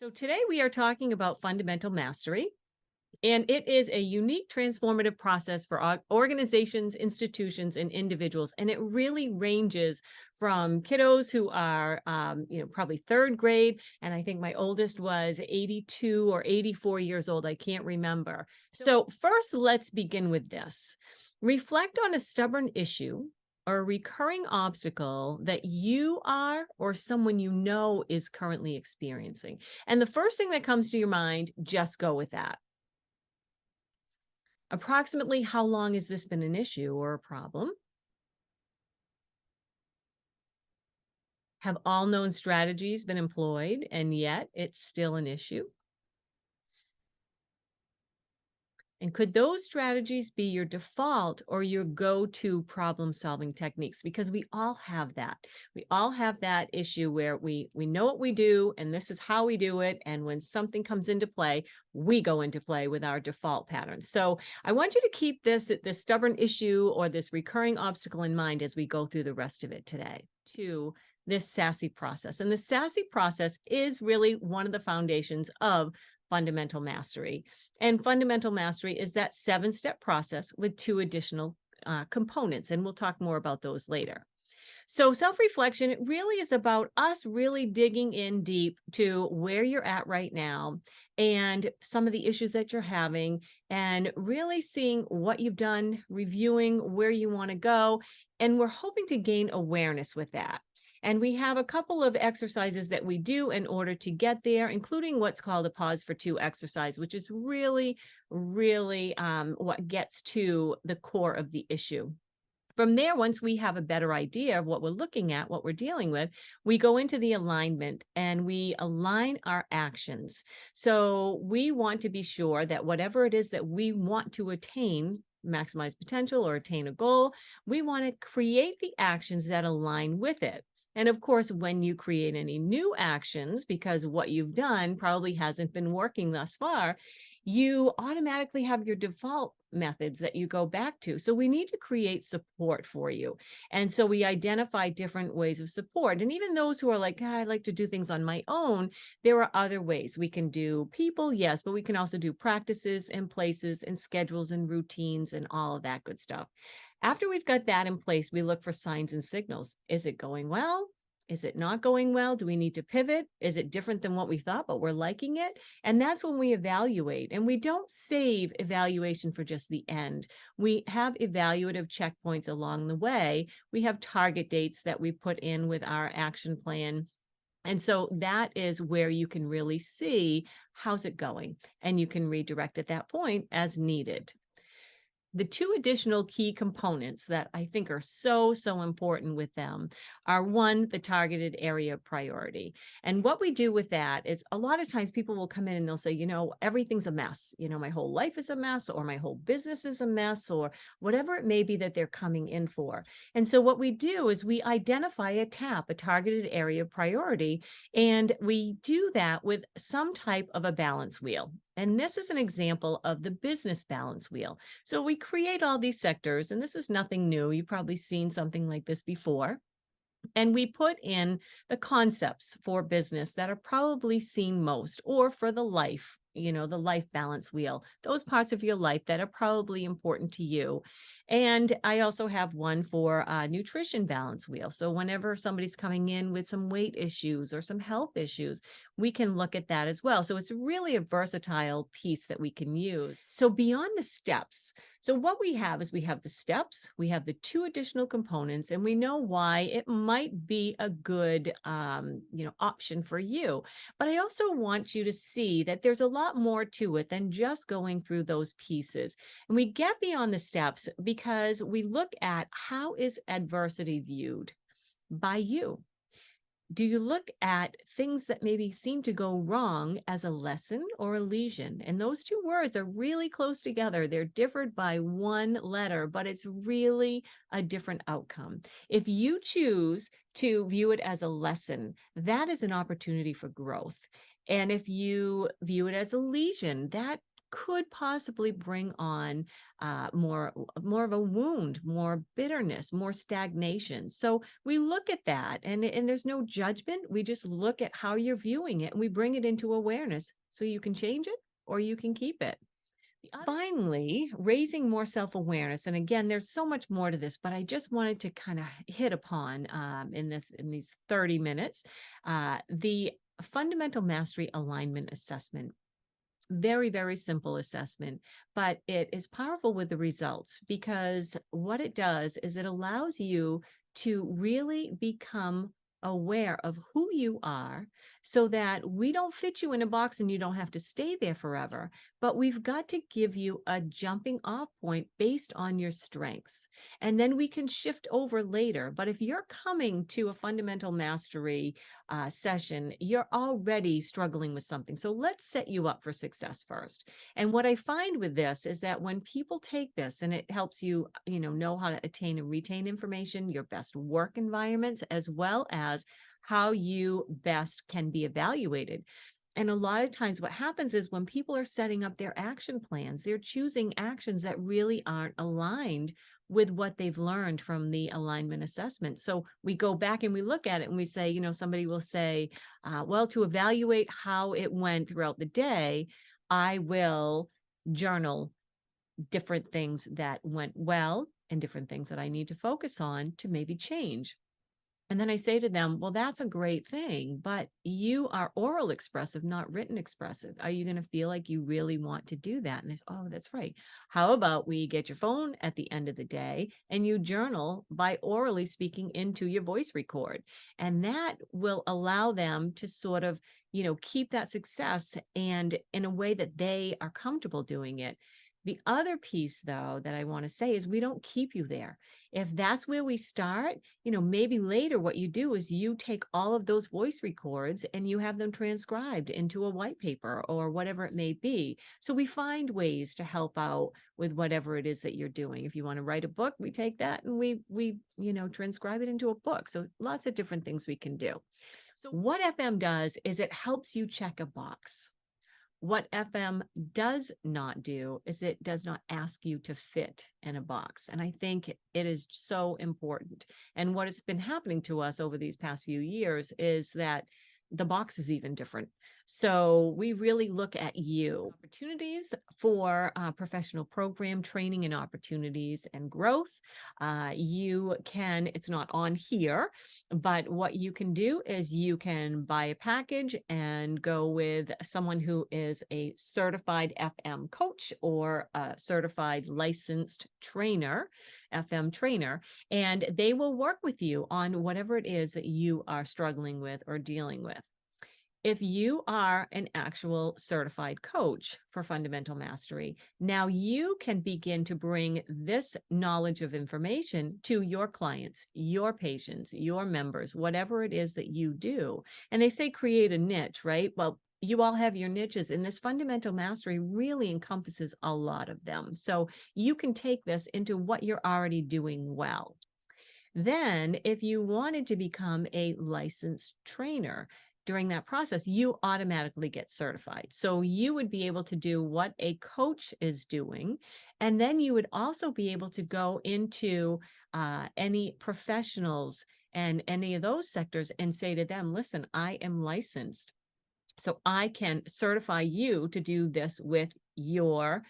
So today we are talking about fundamental mastery, and it is a unique transformative process for organizations, institutions, and individuals. And it really ranges from kiddos who are, probably third grade. And I think my oldest was 82 or 84 years old. I can't remember. So first, let's begin with this. Reflect on a stubborn issue or a recurring obstacle that you are or someone you know is currently experiencing. And the first thing that comes to your mind, just go with that. Approximately how long has this been an issue or a problem? Have all known strategies been employed and yet it's still an issue? And could those strategies be your default or your go-to problem-solving techniques? Because we all have that. We all have that issue where we know what we do and this is how we do it. And when something comes into play, we go into play with our default patterns. So I want you to keep this stubborn issue or this recurring obstacle in mind as we go through the rest of it today. To this SASSY process. And the SASSY process is really one of the foundations of fundamental mastery. And fundamental mastery is that 7-step process with 2 additional components. And we'll talk more about those later. So self-reflection, it really is about us really digging in deep to where you're at right now and some of the issues that you're having and really seeing what you've done, reviewing where you want to go. And we're hoping to gain awareness with that. And we have a couple of exercises that we do in order to get there, including what's called a pause for 2 exercise, which is really, really what gets to the core of the issue. From there, once we have a better idea of what we're looking at, what we're dealing with, we go into the alignment and we align our actions. So we want to be sure that whatever it is that we want to attain, maximize potential or attain a goal, we want to create the actions that align with it. And of course, when you create any new actions, because what you've done probably hasn't been working thus far, you automatically have your default methods that you go back to. So we need to create support for you. And so we identify different ways of support. And even those who are like, I like to do things on my own, there are other ways. We can do people, yes, but we can also do practices and places and schedules and routines and all of that good stuff. After we've got that in place, we look for signs and signals. Is it going well? Is it not going well? Do we need to pivot? Is it different than what we thought, but we're liking it? And that's when we evaluate. And we don't save evaluation for just the end. We have evaluative checkpoints along the way. We have target dates that we put in with our action plan. And so that is where you can really see how's it going. And you can redirect at that point as needed. The 2 additional key components that I think are so important with them are 1, the targeted area of priority. And what we do with that is a lot of times people will come in and they'll say, everything's a mess. My whole life is a mess, or my whole business is a mess, or whatever it may be that they're coming in for. And so what we do is we identify a targeted area of priority, and we do that with some type of a balance wheel. And this is an example of the business balance wheel. So we create all these sectors, and this is nothing new. You've probably seen something like this before. And we put in the concepts for business that are probably seen most, or for the life, the life balance wheel, those parts of your life that are probably important to you. And I also have one for a nutrition balance wheel. So whenever somebody's coming in with some weight issues or some health issues, we can look at that as well. So it's really a versatile piece that we can use. So beyond the steps, so what we have is we have the steps, we have the 2 additional components, and we know why it might be a good, option for you. But I also want you to see that there's a lot more to it than just going through those pieces. And we get beyond the steps because we look at how is adversity viewed by you. Do you look at things that maybe seem to go wrong as a lesson or a lesion? And those 2 words are really close together. They're differed by 1 letter, but it's really a different outcome. If you choose to view it as a lesson, that is an opportunity for growth. And if you view it as a lesion, that could possibly bring on more of a wound, more bitterness, more stagnation. So we look at that, and there's no judgment. We just look at how you're viewing it, and we bring it into awareness so you can change it or you can keep it. Finally, raising more self-awareness. And again, there's so much more to this, but I just wanted to kind of hit upon in these 30 minutes the fundamental mastery alignment assessment. Very, very simple assessment, but it is powerful with the results, because what it does is it allows you to really become aware of who you are, so that we don't fit you in a box and you don't have to stay there forever. But we've got to give you a jumping off point based on your strengths. And then we can shift over later. But if you're coming to a fundamental mastery session, you're already struggling with something. So let's set you up for success first. And what I find with this is that when people take this, and it helps you, know how to attain and retain information, your best work environments, as well as how you best can be evaluated. And a lot of times what happens is when people are setting up their action plans, they're choosing actions that really aren't aligned with what they've learned from the alignment assessment. So we go back and we look at it and we say, somebody will say, well, to evaluate how it went throughout the day, I will journal different things that went well and different things that I need to focus on to maybe change. And then I say to them, well, that's a great thing, but you are oral expressive, not written expressive. Are you going to feel like you really want to do that? And they say, oh, that's right. How about we get your phone at the end of the day and you journal by orally speaking into your voice record? And that will allow them to sort of, keep that success, and in a way that they are comfortable doing it. The other piece, though, that I want to say is we don't keep you there. If that's where we start, maybe later what you do is you take all of those voice records and you have them transcribed into a white paper or whatever it may be. So we find ways to help out with whatever it is that you're doing. If you want to write a book, we take that and we transcribe it into a book. So lots of different things we can do. So what FM does is it helps you check a box. What FM does not do is it does not ask you to fit in a box. And I think it is so important. And what has been happening to us over these past few years is that the box is even different. So we really look at you. Opportunities for professional program training and opportunities and growth. It's not on here, but what you can do is you can buy a package and go with someone who is a certified FM coach or a certified licensed trainer, FM trainer, and they will work with you on whatever it is that you are struggling with or dealing with. If you are an actual certified coach for fundamental mastery, now you can begin to bring this knowledge of information to your clients, your patients, your members, whatever it is that you do. And they say create a niche, right? Well, you all have your niches, and this fundamental mastery really encompasses a lot of them. So you can take this into what you're already doing well. Then, if you wanted to become a licensed trainer, during that process, you automatically get certified. So you would be able to do what a coach is doing. And then you would also be able to go into any professionals and any of those sectors and say to them, listen, I am licensed. So I can certify you to do this with your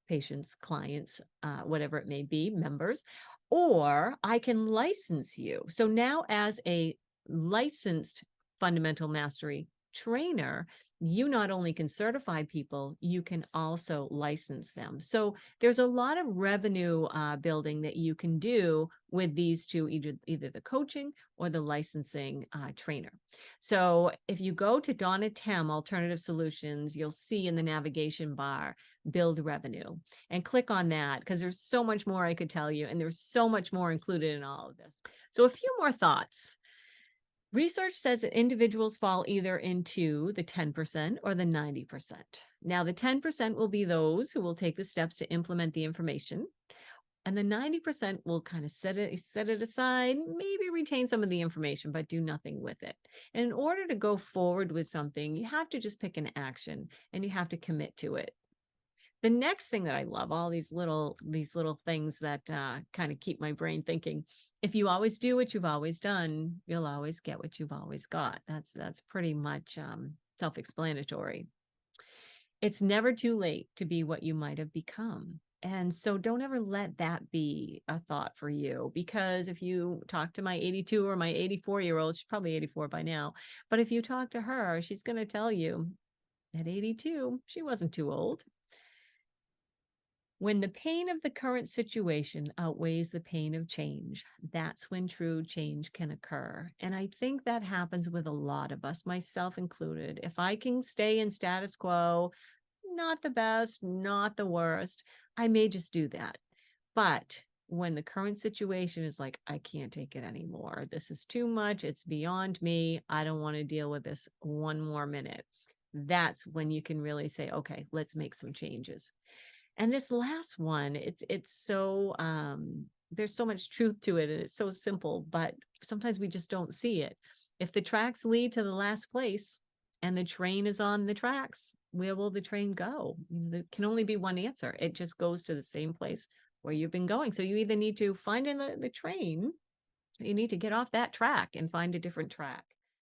patients, clients, whatever it may be, members, or I can license you. So now as a licensed fundamental mastery trainer, you not only can certify people, you can also license them. So there's a lot of revenue building that you can do with these two, either the coaching or the licensing trainer. So if you go to Donna Tem Alternative Solutions, you'll see in the navigation bar, build revenue, and click on that, because there's so much more I could tell you, and there's so much more included in all of this. So a few more thoughts. Research says that individuals fall either into the 10% or the 90%. Now, the 10% will be those who will take the steps to implement the information, and the 90% will kind of set it aside, maybe retain some of the information, but do nothing with it. And in order to go forward with something, you have to just pick an action and you have to commit to it. The next thing that I love, all these little things that kind of keep my brain thinking. If you always do what you've always done, you'll always get what you've always got. That's pretty much self-explanatory. It's never too late to be what you might have become. And so don't ever let that be a thought for you, because if you talk to my 82 or my 84-year-old, she's probably 84 by now, but if you talk to her, she's going to tell you at 82, she wasn't too old. When the pain of the current situation outweighs the pain of change, that's when true change can occur. And I think that happens with a lot of us, myself included. If I can stay in status quo, not the best, not the worst, I may just do that. But when the current situation is like, I can't take it anymore, this is too much, it's beyond me, I don't want to deal with this one more minute, that's when you can really say, okay, let's make some changes. And this last one, it's so there's so much truth to it and it's so simple, but sometimes we just don't see it. If the tracks lead to the last place and the train is on the tracks, where will the train go? There can only be one answer. It just goes to the same place where you've been going. So you either need to find in the train, you need to get off that track and find a different track.